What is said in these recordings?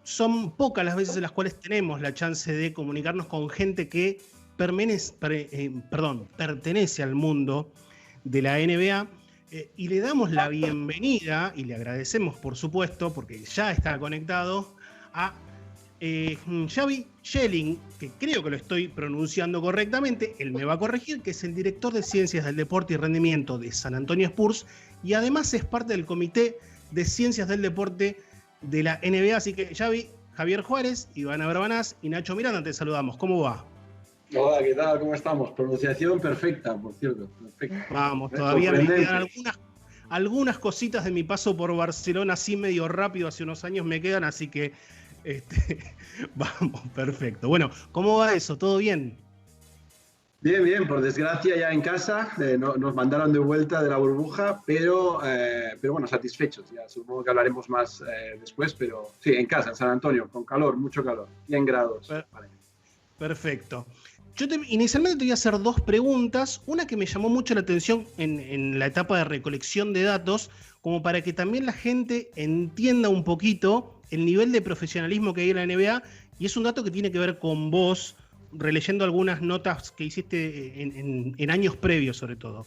son pocas las veces en las cuales tenemos la chance de comunicarnos con gente que pertenece al mundo de la NBA, y le damos la bienvenida y le agradecemos, por supuesto, porque ya está conectado, a Xavi Schelling, que creo que lo estoy pronunciando correctamente, él me va a corregir, que es el director de Ciencias del Deporte y Rendimiento de San Antonio Spurs, y además es parte del Comité de Ciencias del Deporte de la NBA. Así que Xavi, Javier Juárez, Ivana Barbanás y Nacho Miranda, te saludamos. ¿Cómo va? Hola, ¿qué tal? ¿Cómo estamos? Pronunciación perfecta, por cierto. Perfecta. Vamos, todavía me quedan algunas cositas de mi paso por Barcelona, así medio rápido, hace unos años me quedan, así que vamos, perfecto. Bueno, ¿cómo va eso? ¿Todo bien? Bien, bien, por desgracia ya en casa, nos mandaron de vuelta de la burbuja, pero bueno, satisfechos. Ya supongo que hablaremos más después, pero sí, en casa, en San Antonio, con calor, mucho calor, 100 grados. Vale. Perfecto. Inicialmente te voy a hacer dos preguntas, una que me llamó mucho la atención en la etapa de recolección de datos, como para que también la gente entienda un poquito el nivel de profesionalismo que hay en la NBA, y es un dato que tiene que ver con vos, releyendo algunas notas que hiciste en años previos sobre todo.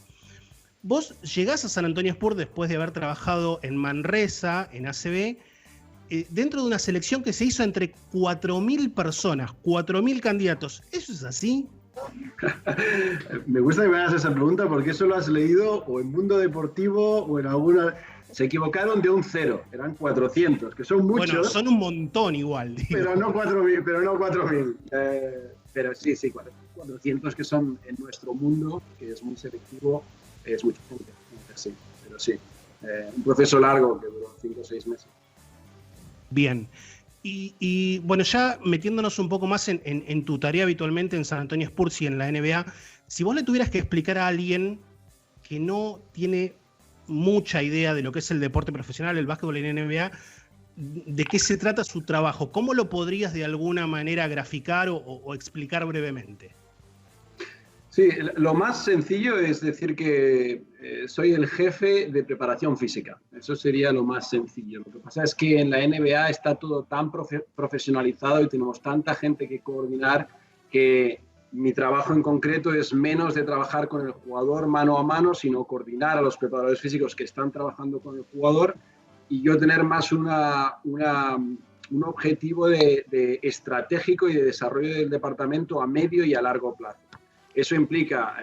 Vos llegás a San Antonio Spurs después de haber trabajado en Manresa, en ACB, dentro de una selección que se hizo entre 4.000 personas, 4.000 candidatos. ¿Eso es así? Me gusta que me hagas esa pregunta porque eso lo has leído o en Mundo Deportivo o en alguna... Se equivocaron de un cero, eran 400, que son muchos. Bueno, son un montón igual. Digo. Pero no 4.000. Pero sí, 400 que son en nuestro mundo, que es muy selectivo, es mucha gente. Sí, pero sí. Un proceso largo que duró 5 o 6 meses. Bien. Y bueno, ya metiéndonos un poco más en tu tarea habitualmente en San Antonio Spurs y en la NBA, si vos le tuvieras que explicar a alguien que no tiene mucha idea de lo que es el deporte profesional, el básquetbol en la NBA, de qué se trata su trabajo, ¿cómo lo podrías de alguna manera graficar o explicar brevemente? Sí, lo más sencillo es decir que soy el jefe de preparación física. Eso sería lo más sencillo. Lo que pasa es que en la NBA está todo tan profesionalizado y tenemos tanta gente que coordinar que mi trabajo en concreto es menos de trabajar con el jugador mano a mano, sino coordinar a los preparadores físicos que están trabajando con el jugador y yo tener más un objetivo de estratégico y de desarrollo del departamento a medio y a largo plazo. Eso implica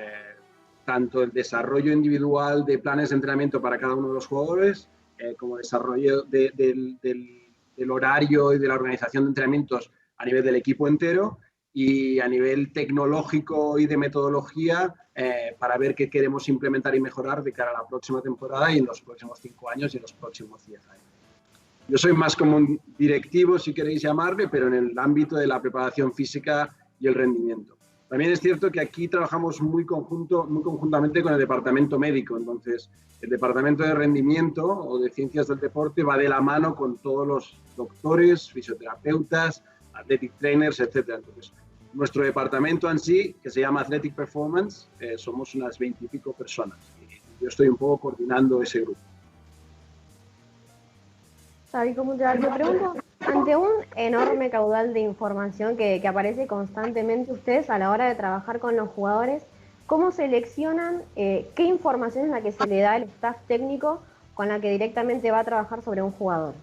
tanto el desarrollo individual de planes de entrenamiento para cada uno de los jugadores, como desarrollo del horario y de la organización de entrenamientos a nivel del equipo entero y a nivel tecnológico y de metodología para ver qué queremos implementar y mejorar de cara a la próxima temporada y en los próximos 5 años y en los próximos 10 años. Yo soy más como un directivo, si queréis llamarle, pero en el ámbito de la preparación física y el rendimiento. También es cierto que aquí trabajamos muy conjuntamente con el departamento médico, entonces el departamento de rendimiento o de ciencias del deporte va de la mano con todos los doctores, fisioterapeutas, athletic trainers, etc. Entonces, nuestro departamento en sí, que se llama Athletic Performance, somos unas 20 y pico personas. Y yo estoy un poco coordinando ese grupo. Xavi, ¿cómo te va? Te pregunto, ante un enorme caudal de información que aparece constantemente ustedes a la hora de trabajar con los jugadores, ¿cómo seleccionan qué información es la que se le da al staff técnico con la que directamente va a trabajar sobre un jugador?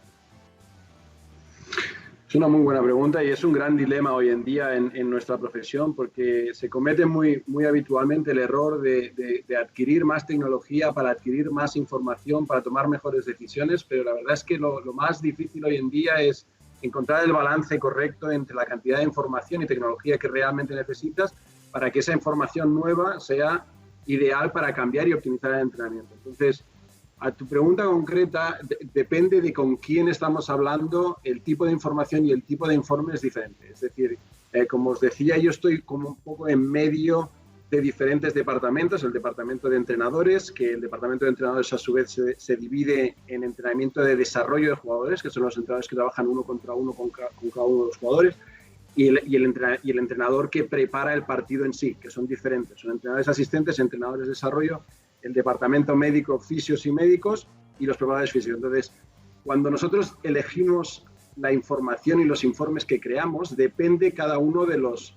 Es una muy buena pregunta y es un gran dilema hoy en día en nuestra profesión porque se comete muy habitualmente el error de adquirir más tecnología para adquirir más información, para tomar mejores decisiones, pero la verdad es que lo más difícil hoy en día es encontrar el balance correcto entre la cantidad de información y tecnología que realmente necesitas para que esa información nueva sea ideal para cambiar y optimizar el entrenamiento. Entonces, a tu pregunta concreta, depende de con quién estamos hablando, el tipo de información y el tipo de informe es diferente. Es decir, como os decía, yo estoy como un poco en medio de diferentes departamentos. El departamento de entrenadores, que el departamento de entrenadores a su vez se divide en entrenamiento de desarrollo de jugadores, que son los entrenadores que trabajan uno contra uno con cada uno de los jugadores, y el entrenador que prepara el partido en sí, que son diferentes. Son entrenadores asistentes, entrenadores de desarrollo, el departamento médico, fisios y médicos y los preparadores físicos. Entonces, cuando nosotros elegimos la información y los informes que creamos depende cada uno de los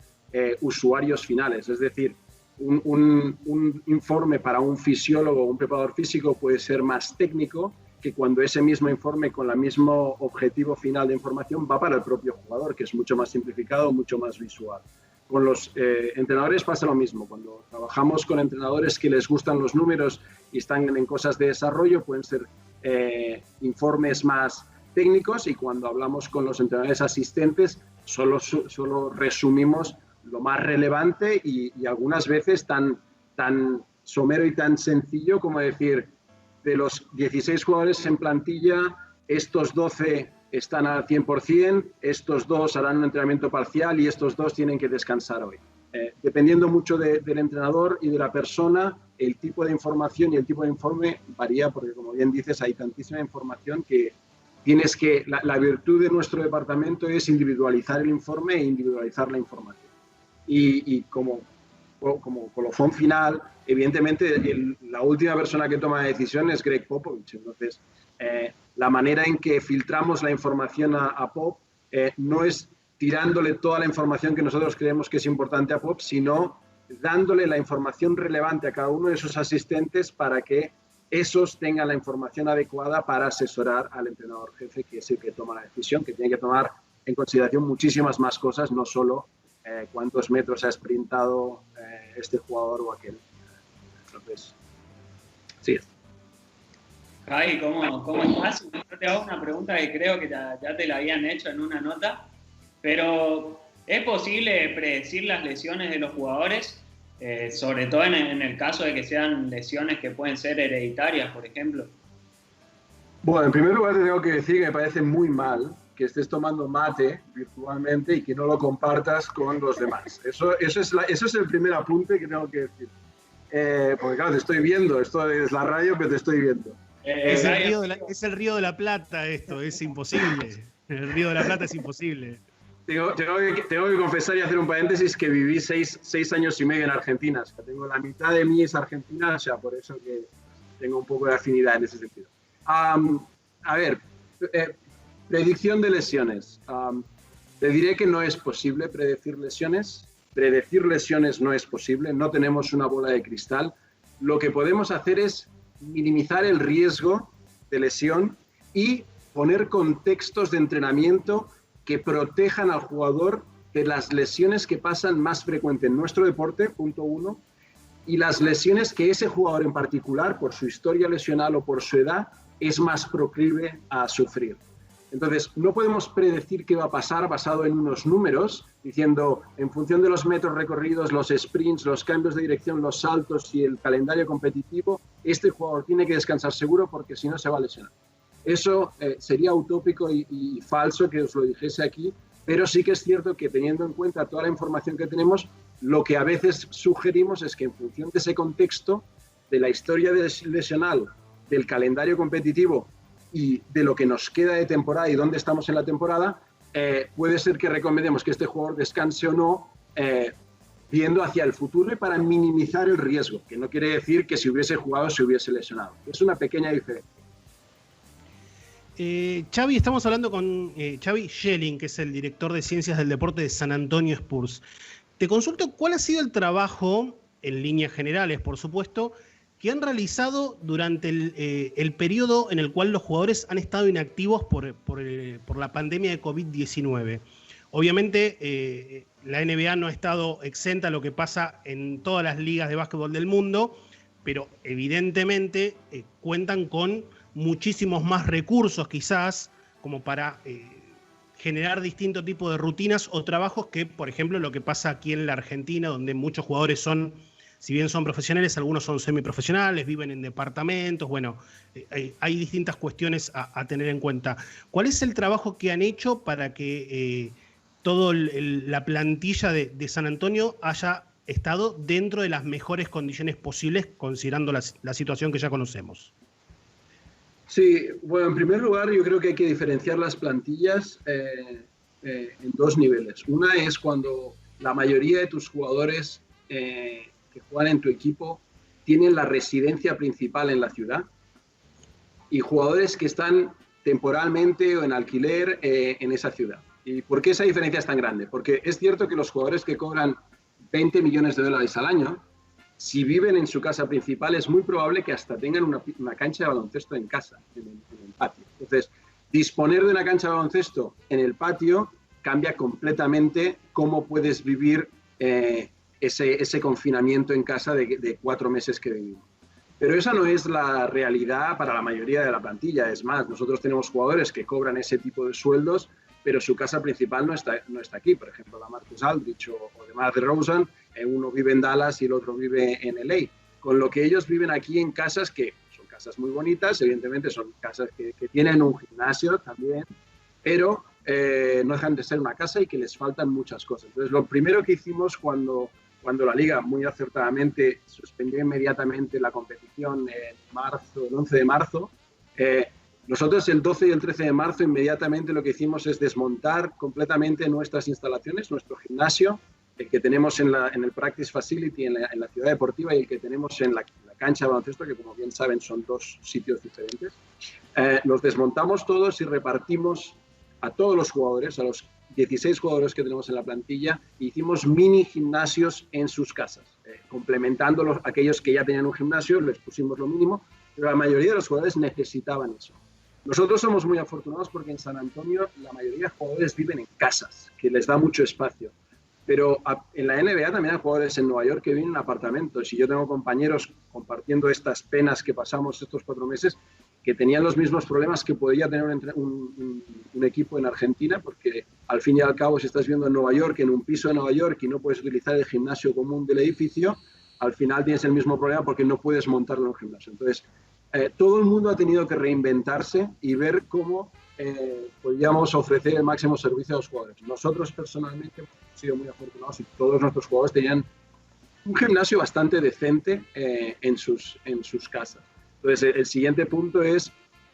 usuarios finales. Es decir, un informe para un fisiólogo o un preparador físico puede ser más técnico que cuando ese mismo informe con el mismo objetivo final de información va para el propio jugador, que es mucho más simplificado, mucho más visual. Con los entrenadores pasa lo mismo. Cuando trabajamos con entrenadores que les gustan los números y están en cosas de desarrollo, pueden ser informes más técnicos, y cuando hablamos con los entrenadores asistentes solo resumimos lo más relevante y algunas veces tan somero y tan sencillo como decir, de los 16 jugadores en plantilla, estos 12 están al 100%, estos 2 harán un entrenamiento parcial y estos 2 tienen que descansar hoy. Dependiendo mucho del entrenador y de la persona, el tipo de información y el tipo de informe varía, porque como bien dices, hay tantísima información que tienes que... La virtud de nuestro departamento es individualizar el informe e individualizar la información. Y como colofón final, evidentemente la última persona que toma la decisión es Greg Popovich. Entonces, la manera en que filtramos la información a Pop no es tirándole toda la información que nosotros creemos que es importante a Pop, sino dándole la información relevante a cada uno de esos asistentes para que esos tengan la información adecuada para asesorar al entrenador jefe, que es el que toma la decisión, que tiene que tomar en consideración muchísimas más cosas, no solo cuántos metros ha sprintado este jugador o aquel. Entonces, sí. Javi, ¿cómo estás? Yo te hago una pregunta que creo que ya te la habían hecho en una nota, pero ¿es posible predecir las lesiones de los jugadores? Sobre todo en el caso de que sean lesiones que pueden ser hereditarias, por ejemplo. Bueno, en primer lugar te tengo que decir que me parece muy mal que estés tomando mate virtualmente y que no lo compartas con los demás. Eso es el primer apunte que tengo que decir. Porque claro, te estoy viendo, esto es la radio, pero te estoy viendo. Es el Río de la Plata esto, es imposible. El Río de la Plata es imposible. Tengo que confesar y hacer un paréntesis que viví 6 años y medio en Argentina. O sea, tengo la mitad de mí es argentina, o sea, por eso que tengo un poco de afinidad en ese sentido. A ver, predicción de lesiones. Te diré que no es posible predecir lesiones. Predecir lesiones no es posible, no tenemos una bola de cristal. Lo que podemos hacer es minimizar el riesgo de lesión y poner contextos de entrenamiento que protejan al jugador de las lesiones que pasan más frecuente en nuestro deporte, punto 1, y las lesiones que ese jugador en particular, por su historia lesional o por su edad, es más proclive a sufrir. Entonces, no podemos predecir qué va a pasar basado en unos números, diciendo, en función de los metros recorridos, los sprints, los cambios de dirección, los saltos y el calendario competitivo, este jugador tiene que descansar seguro porque si no se va a lesionar. Eso sería utópico y falso que os lo dijese aquí, pero sí que es cierto que teniendo en cuenta toda la información que tenemos, lo que a veces sugerimos es que en función de ese contexto, de la historia lesional, del calendario competitivo y de lo que nos queda de temporada y dónde estamos en la temporada, puede ser que recomendemos que este jugador descanse o no, viendo hacia el futuro y para minimizar el riesgo, que no quiere decir que si hubiese jugado se hubiese lesionado. Es una pequeña diferencia. Xavi, estamos hablando con Xavi Schelling, que es el director de Ciencias del Deporte de San Antonio Spurs. Te consulto cuál ha sido el trabajo, en líneas generales, por supuesto, que han realizado durante el periodo en el cual los jugadores han estado inactivos por la pandemia de COVID-19. Obviamente, la NBA no ha estado exenta a lo que pasa en todas las ligas de básquetbol del mundo, pero evidentemente cuentan con muchísimos más recursos quizás como para generar distintos tipos de rutinas o trabajos que, por ejemplo, lo que pasa aquí en la Argentina, donde muchos jugadores son, si bien son profesionales, algunos son semiprofesionales, viven en departamentos, bueno, hay distintas cuestiones a tener en cuenta. ¿Cuál es el trabajo que han hecho para que toda la plantilla de San Antonio haya estado dentro de las mejores condiciones posibles, considerando la situación que ya conocemos? Sí, bueno, en primer lugar yo creo que hay que diferenciar las plantillas en dos niveles. Una es cuando la mayoría de tus jugadores que juegan en tu equipo tienen la residencia principal en la ciudad y jugadores que están temporalmente o en alquiler en esa ciudad. ¿Y por qué esa diferencia es tan grande? Porque es cierto que los jugadores que cobran 20 millones de dólares al año, si viven en su casa principal, es muy probable que hasta tengan una cancha de baloncesto en casa, en el patio. Entonces, disponer de una cancha de baloncesto en el patio cambia completamente cómo puedes vivir ese confinamiento en casa de 4 meses que vivimos. Pero esa no es la realidad para la mayoría de la plantilla. Es más, nosotros tenemos jugadores que cobran ese tipo de sueldos, pero su casa principal no está aquí. Por ejemplo, la Marcus Aldridge o DeMar DeRozan, uno vive en Dallas y el otro vive en LA. Con lo que ellos viven aquí en casas que son casas muy bonitas, evidentemente son casas que tienen un gimnasio también, pero no dejan de ser una casa y que les faltan muchas cosas. Entonces, lo primero que hicimos cuando la Liga, muy acertadamente, suspendió inmediatamente la competición el 11 de marzo, nosotros el 12 y el 13 de marzo inmediatamente lo que hicimos es desmontar completamente nuestras instalaciones, nuestro gimnasio, el que tenemos en el Practice Facility en la ciudad deportiva y el que tenemos en la cancha de baloncesto, que como bien saben son 2 sitios diferentes. Los desmontamos todos y repartimos a todos los jugadores, a los 16 jugadores que tenemos en la plantilla, hicimos mini gimnasios en sus casas, complementando aquellos que ya tenían un gimnasio, les pusimos lo mínimo, pero la mayoría de los jugadores necesitaban eso. Nosotros somos muy afortunados porque en San Antonio la mayoría de jugadores viven en casas, que les da mucho espacio. Pero en la NBA también hay jugadores en Nueva York que viven en apartamentos. Y yo tengo compañeros compartiendo estas penas que pasamos estos 4 meses que tenían los mismos problemas que podría tener un equipo en Argentina, porque al fin y al cabo, si estás viviendo en Nueva York, en un piso de Nueva York y no puedes utilizar el gimnasio común del edificio, al final tienes el mismo problema porque no puedes montarlo en un gimnasio. Entonces, todo el mundo ha tenido que reinventarse y ver cómo podíamos ofrecer el máximo servicio a los jugadores. Nosotros personalmente hemos sido muy afortunados y todos nuestros jugadores tenían un gimnasio bastante decente en sus casas. Entonces, el siguiente punto es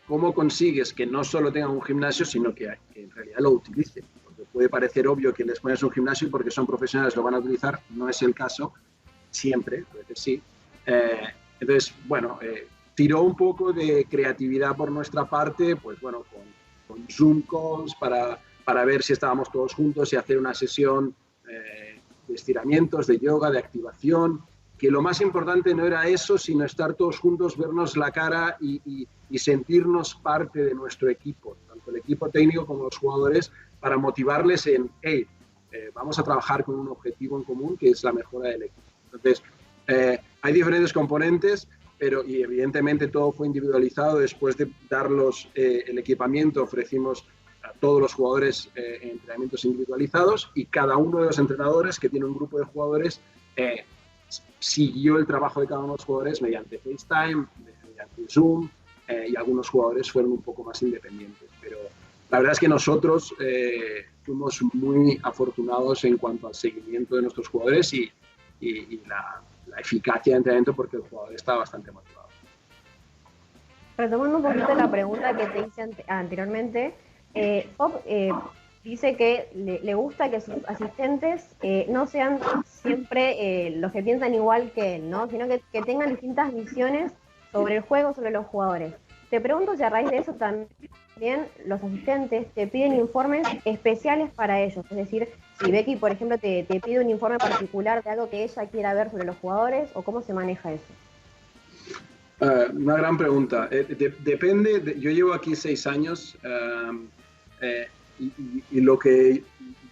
cómo consigues que no solo tengan un gimnasio, sino que en realidad lo utilicen. Porque puede parecer obvio que les pones un gimnasio y porque son profesionales lo van a utilizar, no es el caso siempre, a veces sí. Entonces, bueno, tiró un poco de creatividad por nuestra parte, pues bueno, con Zoom calls para ver si estábamos todos juntos y hacer una sesión de estiramientos, de yoga, de activación, que lo más importante no era eso, sino estar todos juntos, vernos la cara y sentirnos parte de nuestro equipo, tanto el equipo técnico como los jugadores, para motivarles en, hey, vamos a trabajar con un objetivo en común, que es la mejora del equipo. Entonces, hay diferentes componentes, pero y evidentemente todo fue individualizado. Después de darlos el equipamiento, ofrecimos a todos los jugadores entrenamientos individualizados y cada uno de los entrenadores que tiene un grupo de jugadores siguió el trabajo de cada uno de los jugadores mediante FaceTime, mediante Zoom, y algunos jugadores fueron un poco más independientes. Pero la verdad es que nosotros fuimos muy afortunados en cuanto al seguimiento de nuestros jugadores y la eficacia de entrenamiento, porque el jugador está bastante motivado. Retomando un poquito la pregunta que te hice anteriormente, Pop dice que le gusta que sus asistentes no sean siempre los que piensan igual que él, ¿no? Sino que tengan distintas visiones sobre el juego, sobre los jugadores. Te pregunto si a raíz de eso también los asistentes te piden informes especiales para ellos. Es decir, si Becky, por ejemplo, te pide un informe particular de algo que ella quiera ver sobre los jugadores, ¿o cómo se maneja eso? Una gran pregunta. Depende. Yo llevo aquí 6 años y lo que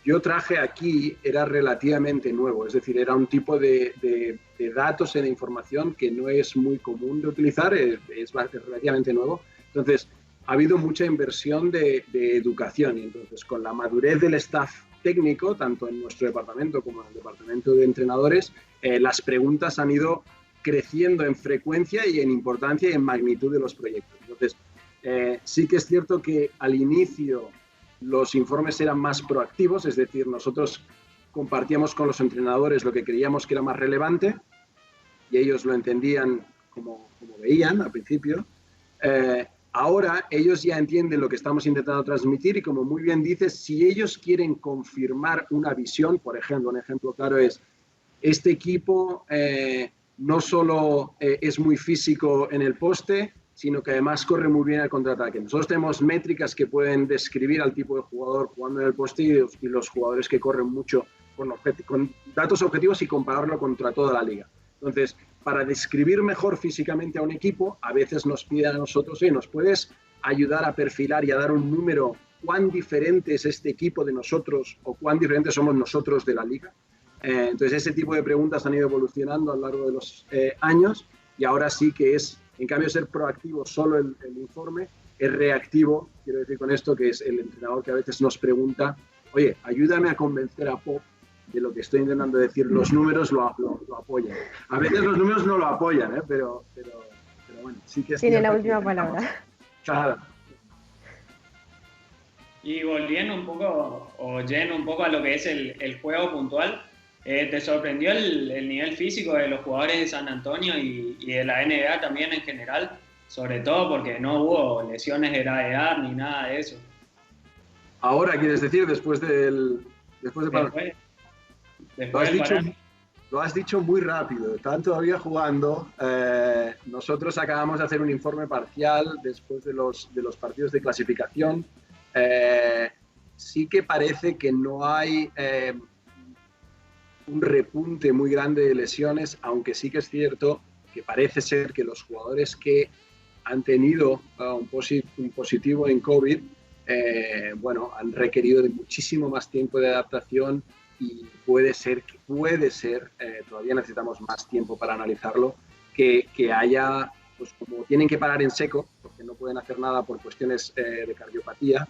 yo traje aquí era relativamente nuevo. Es decir, era un tipo de datos y de información que no es muy común de utilizar, es relativamente nuevo. Entonces, ha habido mucha inversión de educación y entonces con la madurez del staff técnico, tanto en nuestro departamento como en el departamento de entrenadores, las preguntas han ido creciendo en frecuencia y en importancia y en magnitud de los proyectos. Entonces, sí que es cierto que al inicio los informes eran más proactivos, es decir, nosotros compartíamos con los entrenadores lo que creíamos que era más relevante y ellos lo entendían como veían al principio. Ahora ellos ya entienden lo que estamos intentando transmitir y, como muy bien dices, si ellos quieren confirmar una visión, por ejemplo, un ejemplo claro es, este equipo no solo es muy físico en el poste, sino que además corre muy bien el contraataque. Nosotros tenemos métricas que pueden describir al tipo de jugador jugando en el poste y los jugadores que corren mucho con datos objetivos y compararlo contra toda la liga. Entonces, para describir mejor físicamente a un equipo, a veces nos piden a nosotros, ¿nos puedes ayudar a perfilar y a dar un número cuán diferente es este equipo de nosotros o cuán diferentes somos nosotros de la liga? Entonces, ese tipo de preguntas han ido evolucionando a lo largo de los años y ahora sí que es, en cambio de ser proactivo solo el informe, es reactivo. Quiero decir con esto que es el entrenador que a veces nos pregunta, oye, ayúdame a convencer a Pop de lo que estoy intentando decir. Los números lo apoyan. A veces los números no lo apoyan, pero bueno, sí que es... Tiene la última palabra. Claro. Y volviendo un poco, o yendo un poco a lo que es el juego puntual, ¿te sorprendió el nivel físico de los jugadores de San Antonio y de la NBA también en general? Sobre todo porque no hubo lesiones de gravedad ni nada de eso. Ahora, ¿quieres decir? Después de Lo has dicho muy rápido. Están todavía jugando. Nosotros acabamos de hacer un informe parcial después de los partidos de clasificación. Sí que parece que no hay un repunte muy grande de lesiones, aunque sí que es cierto que parece ser que los jugadores que han tenido un positivo en COVID, han requerido de muchísimo más tiempo de adaptación y puede ser, todavía necesitamos más tiempo para analizarlo, que haya, pues como tienen que parar en seco, porque no pueden hacer nada por cuestiones de cardiopatía,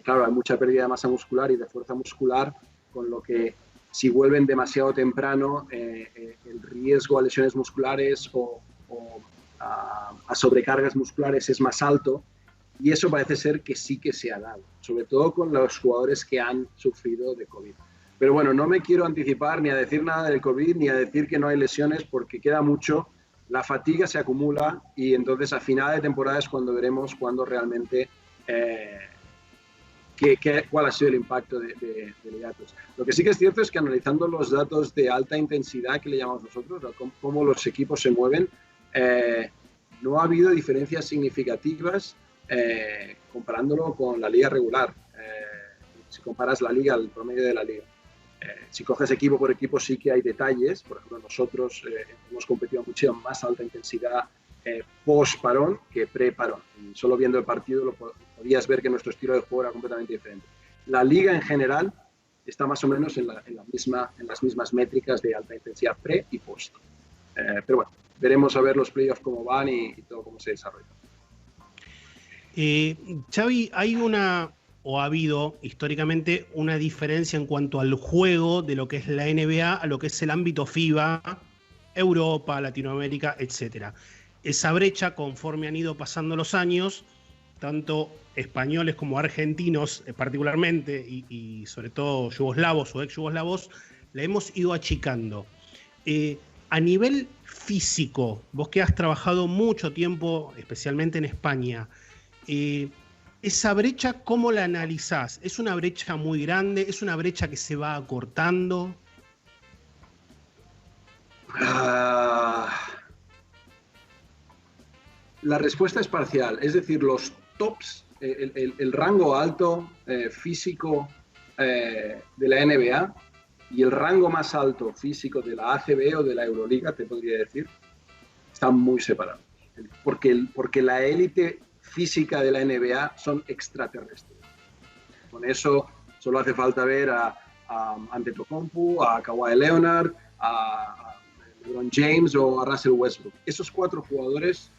claro, hay mucha pérdida de masa muscular y de fuerza muscular, con lo que si vuelven demasiado temprano, el riesgo a lesiones musculares o a sobrecargas musculares es más alto, y eso parece ser que sí que se ha dado, sobre todo con los jugadores que han sufrido de COVID. Pero bueno, no me quiero anticipar ni a decir nada del COVID, ni a decir que no hay lesiones, porque queda mucho, la fatiga se acumula y entonces a final de temporada es cuando veremos cuándo realmente cuál ha sido el impacto de los datos. Lo que sí que es cierto es que analizando los datos de alta intensidad que le llamamos nosotros, cómo los equipos se mueven, no ha habido diferencias significativas comparándolo con la liga regular. Si comparas la liga, el promedio de la liga. Si coges equipo por equipo sí que hay detalles. Por ejemplo, nosotros hemos competido a mucha más alta intensidad post-parón que pre-parón. Y solo viendo el partido podías ver que nuestro estilo de juego era completamente diferente. La liga en general está más o menos en las mismas métricas de alta intensidad pre y post. Pero bueno, veremos a ver los playoffs cómo van y todo cómo se desarrolla. Xavi, ha habido históricamente una diferencia en cuanto al juego de lo que es la NBA a lo que es el ámbito FIBA, Europa, Latinoamérica, etc. Esa brecha, conforme han ido pasando los años, tanto españoles como argentinos particularmente, y sobre todo yugoslavos o ex-yugoslavos, la hemos ido achicando. A nivel físico, vos que has trabajado mucho tiempo, especialmente en España, esa brecha, ¿cómo la analizás? ¿Es una brecha muy grande? ¿Es una brecha que se va acortando? La respuesta es parcial. Es decir, los tops, el rango alto físico de la NBA y el rango más alto físico de la ACB o de la Euroliga, te podría decir, están muy separados. Porque la élite física de la NBA son extraterrestres. Con eso solo hace falta ver a Antetokounmpo, a Kawhi Leonard, a LeBron James o a Russell Westbrook. Esos 4 jugadores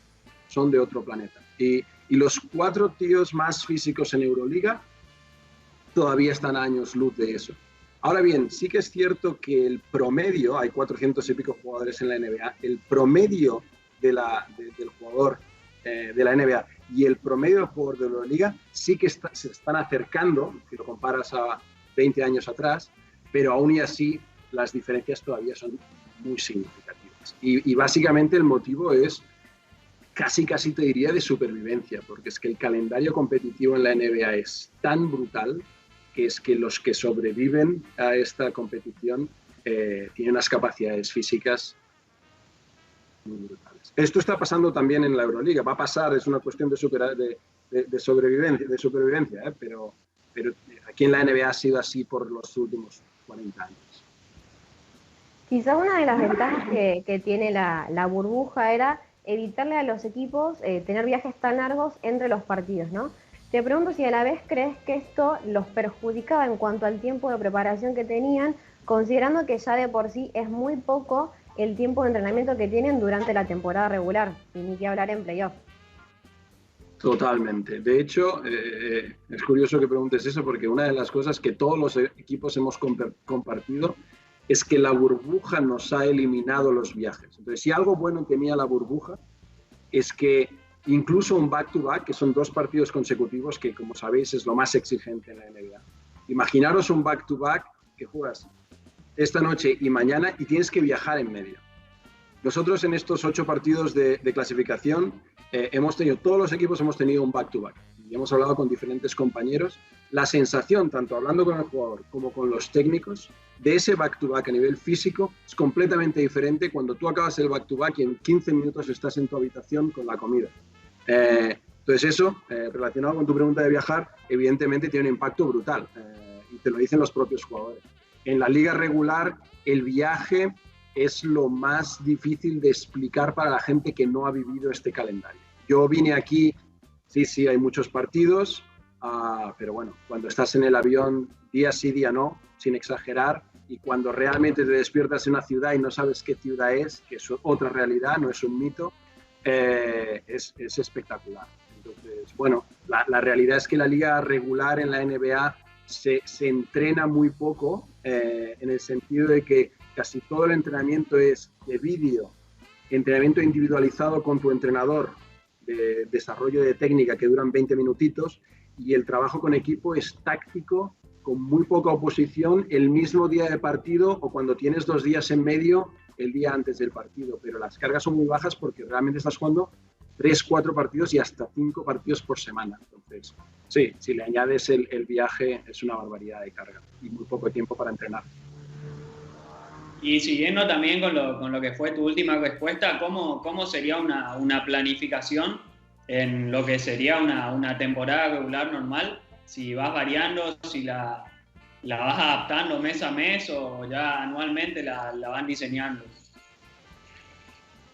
son de otro planeta. Y los 4 tíos más físicos en Euroliga todavía están a años luz de eso. Ahora bien, sí que es cierto que el promedio, hay 400 y pico jugadores en la NBA, el promedio del jugador de la NBA y el promedio del jugador de la Liga sí que se están acercando, si lo comparas a 20 años atrás, pero aún y así las diferencias todavía son muy significativas. Y básicamente el motivo es casi te diría de supervivencia, porque es que el calendario competitivo en la NBA es tan brutal que es que los que sobreviven a esta competición tienen unas capacidades físicas muy brutales. importantes. Esto está pasando también en la Euroliga, va a pasar, es una cuestión de sobrevivencia, pero aquí en la NBA ha sido así por los últimos 40 años. Quizás una de las ventajas que tiene la burbuja era evitarle a los equipos tener viajes tan largos entre los partidos, ¿no? Te pregunto si a la vez crees que esto los perjudicaba en cuanto al tiempo de preparación que tenían, considerando que ya de por sí es muy poco el tiempo de entrenamiento que tienen durante la temporada regular, y ni que hablar en playoff. Totalmente. De hecho, es curioso que preguntes eso, porque una de las cosas que todos los equipos hemos compartido es que la burbuja nos ha eliminado los viajes. Entonces, si algo bueno tenía la burbuja, es que incluso un back-to-back, que son 2 partidos consecutivos, que como sabéis es lo más exigente en la NBA. Imaginaros un back-to-back que juegas esta noche y mañana y tienes que viajar en medio. Nosotros en estos 8 partidos de clasificación todos los equipos hemos tenido un back-to-back y hemos hablado con diferentes compañeros. La sensación, tanto hablando con el jugador como con los técnicos, de ese back-to-back a nivel físico es completamente diferente cuando tú acabas el back-to-back y en 15 minutos estás en tu habitación con la comida. Entonces eso, relacionado con tu pregunta de viajar, evidentemente tiene un impacto brutal y te lo dicen los propios jugadores. En la liga regular, el viaje es lo más difícil de explicar para la gente que no ha vivido este calendario. Yo vine aquí, sí, hay muchos partidos, pero bueno, cuando estás en el avión día sí, día no, sin exagerar, y cuando realmente te despiertas en una ciudad y no sabes qué ciudad es, que es otra realidad, no es un mito, es espectacular. Entonces, bueno, la realidad es que la liga regular en la NBA se entrena muy poco, en el sentido de que casi todo el entrenamiento es de vídeo, entrenamiento individualizado con tu entrenador, de desarrollo de técnica que duran 20 minutitos, y el trabajo con equipo es táctico, con muy poca oposición, el mismo día de partido o cuando tienes 2 días en medio, el día antes del partido. Pero las cargas son muy bajas porque realmente estás jugando 3, 4 partidos y hasta 5 partidos por semana. Entonces, sí, si le añades el viaje, es una barbaridad de carga y muy poco tiempo para entrenar. Y siguiendo también con lo que fue tu última respuesta, ¿cómo sería una planificación en lo que sería una temporada regular normal? Si vas variando, si la vas adaptando mes a mes o ya anualmente la van diseñando.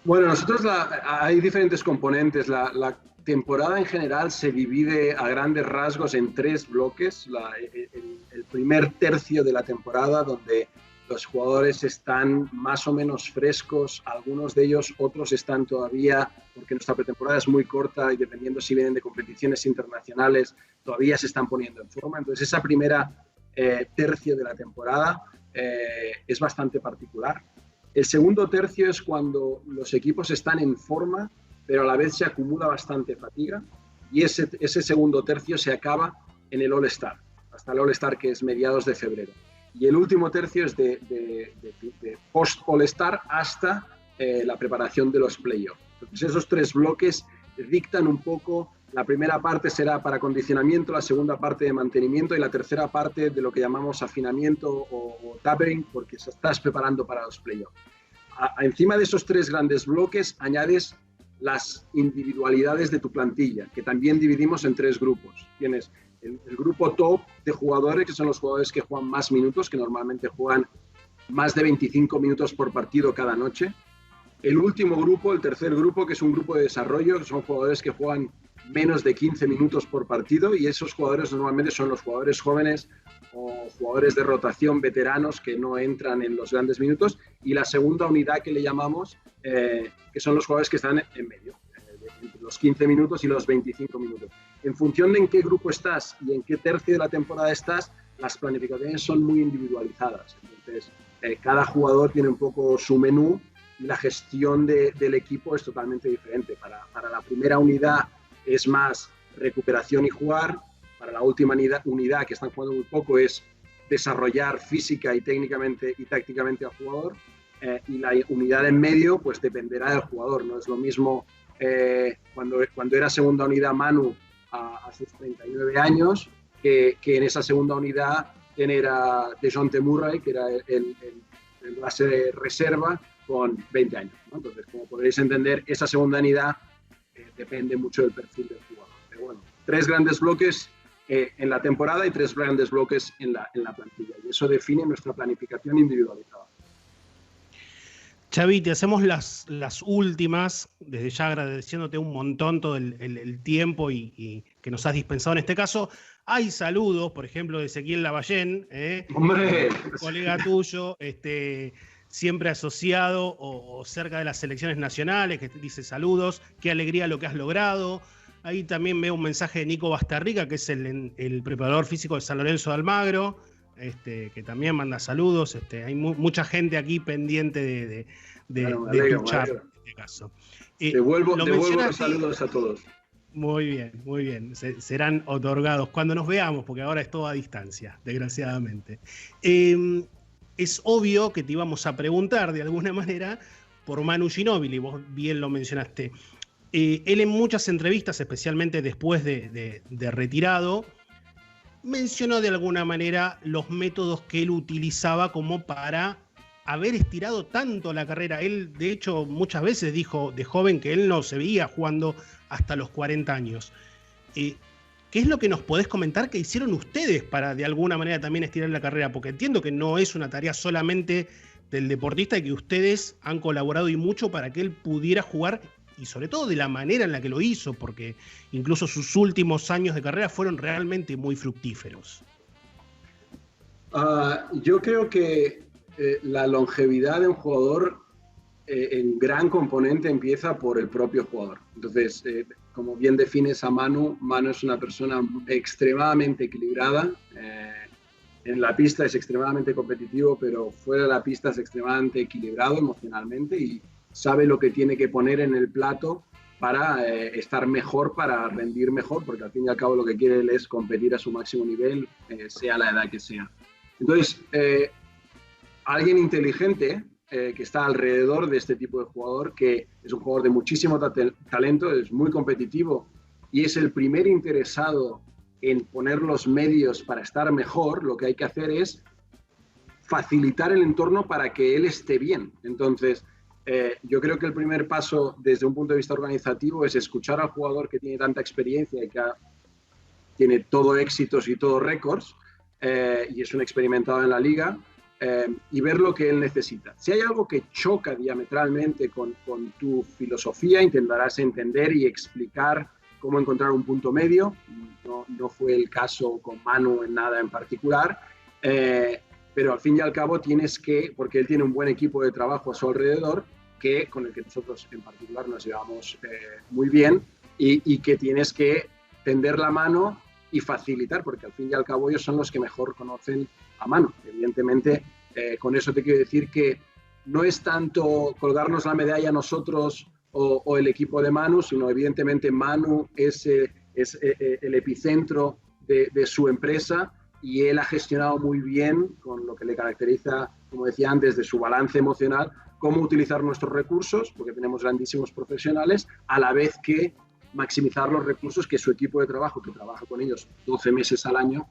Bueno, nosotros hay diferentes componentes. La temporada en general se divide a grandes rasgos en 3 bloques. El primer tercio de la temporada, donde los jugadores están más o menos frescos, algunos de ellos, otros están todavía, porque nuestra pretemporada es muy corta y dependiendo si vienen de competiciones internacionales, todavía se están poniendo en forma. Entonces esa primera tercio de la temporada es bastante particular. El segundo tercio es cuando los equipos están en forma, pero a la vez se acumula bastante fatiga, y ese segundo tercio se acaba en el All-Star, hasta el All-Star, que es mediados de febrero. Y el último tercio es de post-All-Star hasta la preparación de los playoffs. Entonces esos 3 bloques dictan un poco. La primera parte será para acondicionamiento, la segunda parte de mantenimiento y la tercera parte de lo que llamamos afinamiento o tapering, porque se estás preparando para los playoffs. Encima de esos 3 grandes bloques añades las individualidades de tu plantilla, que también dividimos en 3 grupos. Tienes el grupo top de jugadores, que son los jugadores que juegan más minutos, que normalmente juegan más de 25 minutos por partido cada noche. El último grupo, el tercer grupo, que es un grupo de desarrollo, que son jugadores que juegan menos de 15 minutos por partido, y esos jugadores normalmente son los jugadores jóvenes o jugadores de rotación veteranos que no entran en los grandes minutos, y la segunda unidad que le llamamos, que son los jugadores que están en medio, entre los 15 minutos y los 25 minutos. En función de en qué grupo estás y en qué tercio de la temporada estás, las planificaciones son muy individualizadas. Entonces, cada jugador tiene un poco su menú y la gestión del equipo es totalmente diferente. Para la primera unidad es más recuperación y jugar. Para la última unidad, que están jugando muy poco, es desarrollar física y técnicamente y tácticamente al jugador. Y la unidad en medio, pues dependerá del jugador. No es lo mismo cuando era segunda unidad Manu a sus 39 años, que en esa segunda unidad tener a DeJounte Murray, que era el base de reserva, con 20 años, ¿no? Entonces, como podréis entender, esa segundanidad depende mucho del perfil del jugador. Pero bueno, 3 grandes bloques en la temporada y 3 grandes bloques en la plantilla. Y eso define nuestra planificación individualizada. Xavi, te hacemos las últimas, desde ya agradeciéndote un montón todo el tiempo y que nos has dispensado en este caso. Hay saludos, por ejemplo, de Ezequiel Lavallén, ¡Hombre! colega tuyo, siempre asociado o cerca de las selecciones nacionales, que te dice saludos, qué alegría lo que has logrado. Ahí también veo un mensaje de Nico Bastarrica, que es el preparador físico de San Lorenzo de Almagro, que también manda saludos. Hay mucha gente aquí pendiente de tu chat, en este caso. Devuelvo los saludos a todos. Muy bien. Serán otorgados cuando nos veamos, porque ahora es todo a distancia, desgraciadamente. Es obvio que te íbamos a preguntar de alguna manera por Manu Ginóbili, vos bien lo mencionaste. Él en muchas entrevistas, especialmente después de retirado, mencionó de alguna manera los métodos que él utilizaba como para haber estirado tanto la carrera. Él, de hecho, muchas veces dijo de joven que él no se veía jugando hasta los 40 años. ¿Qué es lo que nos podés comentar que hicieron ustedes para de alguna manera también estirar la carrera? Porque entiendo que no es una tarea solamente del deportista y que ustedes han colaborado y mucho para que él pudiera jugar, y sobre todo de la manera en la que lo hizo, porque incluso sus últimos años de carrera fueron realmente muy fructíferos. Yo creo que la longevidad de un jugador en gran componente empieza por el propio jugador. Entonces, como bien defines a Manu es una persona extremadamente equilibrada. En la pista es extremadamente competitivo, pero fuera de la pista es extremadamente equilibrado emocionalmente y sabe lo que tiene que poner en el plato para estar mejor, para rendir mejor, porque al fin y al cabo lo que quiere él es competir a su máximo nivel, sea la edad que sea. Entonces, alguien inteligente que está alrededor de este tipo de jugador, que es un jugador de muchísimo talento, es muy competitivo y es el primer interesado en poner los medios para estar mejor, lo que hay que hacer es facilitar el entorno para que él esté bien. Entonces, yo creo que el primer paso desde un punto de vista organizativo es escuchar al jugador que tiene tanta experiencia y que tiene todo éxitos y todo récords, y es un experimentado en la liga, y ver lo que él necesita. Si hay algo que choca diametralmente con tu filosofía, intentarás entender y explicar cómo encontrar un punto medio. No fue el caso con Manu en nada en particular, pero al fin y al cabo tienes que, porque él tiene un buen equipo de trabajo a su alrededor, con el que nosotros en particular nos llevamos muy bien, y que tienes que tender la mano y facilitar, porque al fin y al cabo ellos son los que mejor conocen a Manu. Evidentemente, con eso te quiero decir que no es tanto colgarnos la medalla nosotros o el equipo de Manu, sino evidentemente Manu es el epicentro de su empresa, y él ha gestionado muy bien, con lo que le caracteriza, como decía antes, de su balance emocional, cómo utilizar nuestros recursos, porque tenemos grandísimos profesionales, a la vez que maximizar los recursos que su equipo de trabajo, que trabaja con ellos 12 meses al año,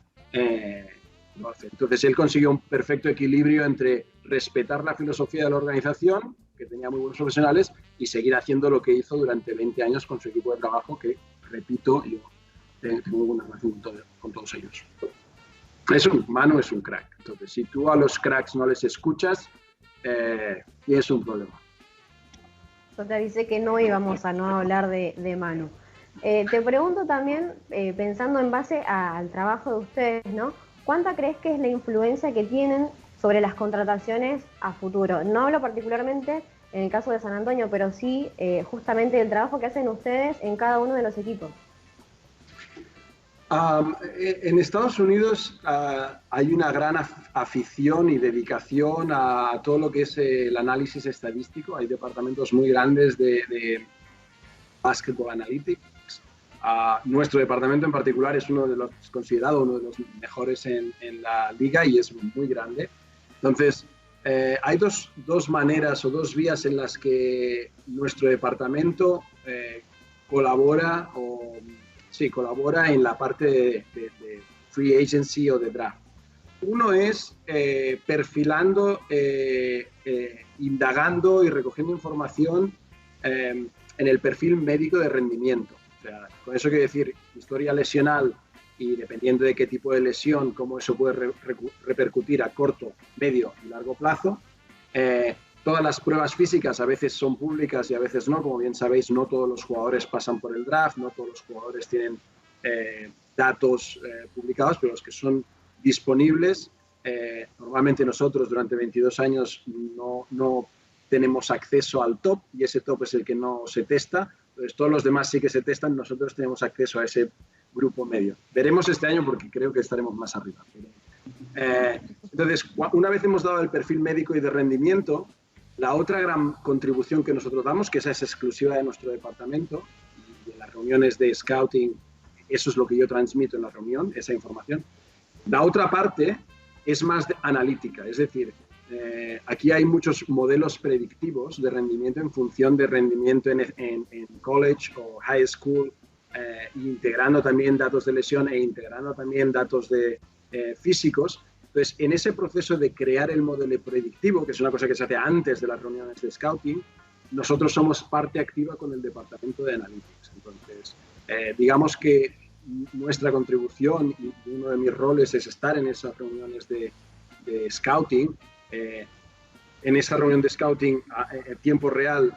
lo hace. Entonces él consiguió un perfecto equilibrio entre respetar la filosofía de la organización, que tenía muy buenos profesionales, y seguir haciendo lo que hizo durante 20 años con su equipo de trabajo, que, repito, yo tengo muy buena relación con todos ellos. Manu es un crack. Entonces, si tú a los cracks no les escuchas, tienes un problema. Yo te avisé que no íbamos a no hablar de Manu. Te pregunto también, pensando en base al trabajo de ustedes, ¿no? ¿Cuánta crees que es la influencia que tienen sobre las contrataciones a futuro? No hablo particularmente en el caso de San Antonio, pero sí justamente del trabajo que hacen ustedes en cada uno de los equipos. En Estados Unidos hay una gran afición y dedicación a todo lo que es el análisis estadístico. Hay departamentos muy grandes de Basketball Analytics. Nuestro departamento en particular es considerado uno de los mejores en la liga y es muy grande. Entonces, hay dos maneras o dos vías en las que nuestro departamento colabora en la parte de free agency o de draft. Uno es perfilando, indagando y recogiendo información en el perfil médico de rendimiento. O sea, con eso quiero decir historia lesional y dependiendo de qué tipo de lesión, cómo eso puede repercutir a corto, medio y largo plazo. Todas las pruebas físicas a veces son públicas y a veces no. Como bien sabéis, no todos los jugadores pasan por el draft, no todos los jugadores tienen datos publicados, pero los que son disponibles, normalmente nosotros durante 22 años no tenemos acceso al top y ese top es el que no se testa. Entonces todos los demás sí que se testan, nosotros tenemos acceso a ese grupo medio. Veremos este año porque creo que estaremos más arriba. Entonces, una vez hemos dado el perfil médico y de rendimiento, la otra gran contribución que nosotros damos, que esa es exclusiva de nuestro departamento, y en las reuniones de scouting, eso es lo que yo transmito en la reunión, esa información. La otra parte es más analítica, es decir, aquí hay muchos modelos predictivos de rendimiento en función de rendimiento en college o high school, integrando también datos de lesión e integrando también datos de físicos. Entonces, en ese proceso de crear el modelo predictivo, que es una cosa que se hace antes de las reuniones de scouting, nosotros somos parte activa con el departamento de analytics. Entonces, digamos que nuestra contribución y uno de mis roles es estar en esas reuniones de scouting. En esa reunión de scouting, en tiempo real,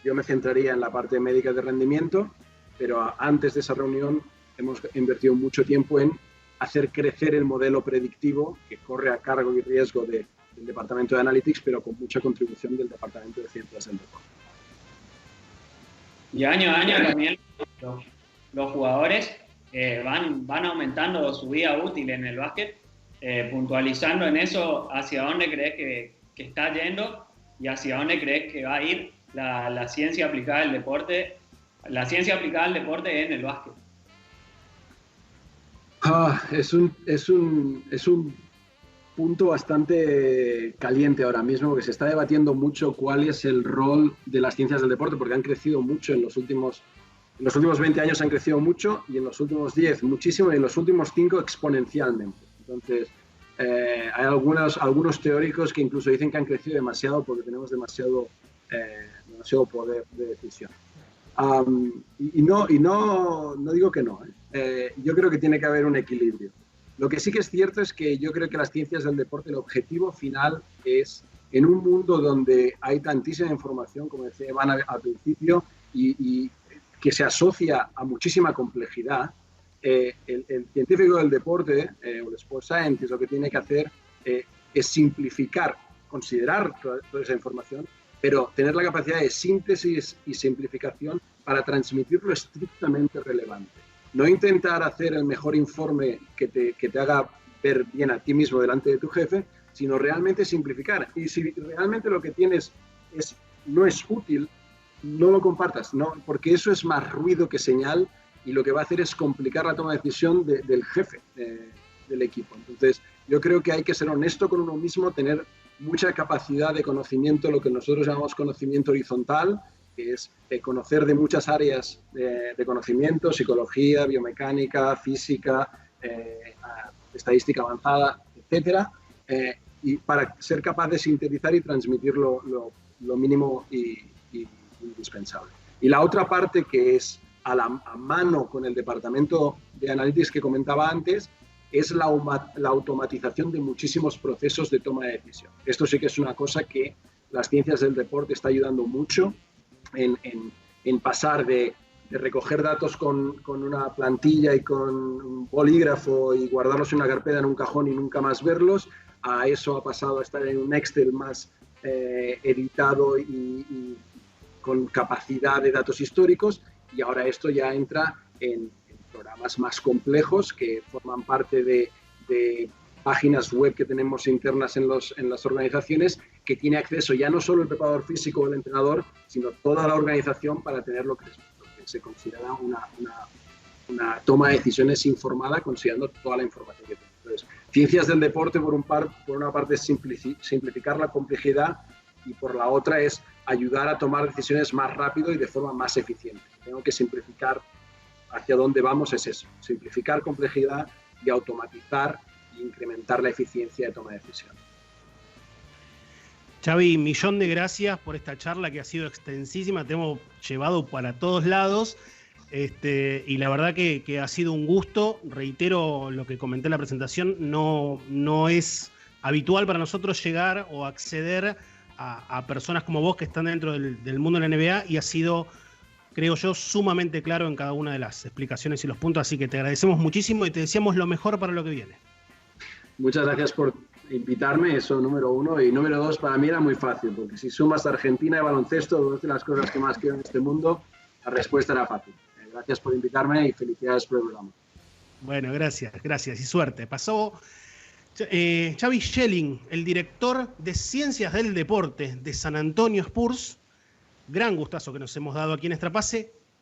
yo me centraría en la parte médica de rendimiento, pero antes de esa reunión hemos invertido mucho tiempo en hacer crecer el modelo predictivo que corre a cargo y riesgo del departamento de Analytics, pero con mucha contribución del departamento de Ciencias del Deporte. Y año a año también los jugadores van aumentando su vida útil en el básquet, puntualizando en eso hacia dónde crees que está yendo y hacia dónde crees que va a ir la ciencia aplicada al deporte, en el básquet. Es un punto bastante caliente ahora mismo, porque se está debatiendo mucho cuál es el rol de las ciencias del deporte, porque han crecido mucho en los últimos 20 años, han crecido mucho, y en los últimos 10 muchísimo, y en los últimos 5 exponencialmente. Entonces, hay algunos teóricos que incluso dicen que han crecido demasiado porque tenemos demasiado poder de decisión. Y no digo que no. Yo creo que tiene que haber un equilibrio. Lo que sí que es cierto es que yo creo que las ciencias del deporte, el objetivo final es, en un mundo donde hay tantísima información, como decía Iván al principio, y que se asocia a muchísima complejidad, el científico del deporte, o el sports scientist, lo que tiene que hacer es simplificar, considerar toda esa información, pero tener la capacidad de síntesis y simplificación para transmitir lo estrictamente relevante. No intentar hacer el mejor informe que te haga ver bien a ti mismo delante de tu jefe, sino realmente simplificar. Y si realmente lo que tienes no es útil, no lo compartas, no, porque eso es más ruido que señal y lo que va a hacer es complicar la toma de decisión del jefe del equipo. Entonces, yo creo que hay que ser honesto con uno mismo, tener mucha capacidad de conocimiento, lo que nosotros llamamos conocimiento horizontal, que es conocer de muchas áreas de conocimiento, psicología, biomecánica, física, estadística avanzada, etcétera, y para ser capaz de sintetizar y transmitir lo mínimo y indispensable. Y la otra parte, que es a mano con el departamento de Analytics que comentaba antes, es la automatización de muchísimos procesos de toma de decisión. Esto sí que es una cosa que las ciencias del deporte está ayudando mucho en pasar de recoger datos con una plantilla y con un bolígrafo y guardarlos en una carpeta en un cajón y nunca más verlos, a eso ha pasado a estar en un Excel más editado y con capacidad de datos históricos, y ahora esto ya entra en programas más complejos que forman parte de páginas web que tenemos internas en las organizaciones, que tiene acceso ya no solo el preparador físico o el entrenador, sino toda la organización para tener lo que se considera una toma de decisiones informada, considerando toda la información que tiene. Entonces, ciencias del deporte, por una parte, es simplificar la complejidad, y por la otra es ayudar a tomar decisiones más rápido y de forma más eficiente. Tengo que simplificar. Hacia dónde vamos es eso, simplificar complejidad y automatizar e incrementar la eficiencia de toma de decisiones. Xavi, millón de gracias por esta charla que ha sido extensísima, te hemos llevado para todos lados, y la verdad que ha sido un gusto. Reitero lo que comenté en la presentación, no es habitual para nosotros llegar o acceder a personas como vos que están dentro del mundo de la NBA, y ha sido, creo yo, sumamente claro en cada una de las explicaciones y los puntos, así que te agradecemos muchísimo y te deseamos lo mejor para lo que viene. Muchas gracias por invitarme, eso número uno. Y número dos, para mí era muy fácil, porque si sumas Argentina y baloncesto, dos de las cosas que más quiero en este mundo, la respuesta era fácil. Gracias por invitarme y felicidades por el programa. Bueno, gracias y suerte. Pasó Xavi Schelling, el director de Ciencias del Deporte de San Antonio Spurs. Gran gustazo que nos hemos dado aquí en Extrapase.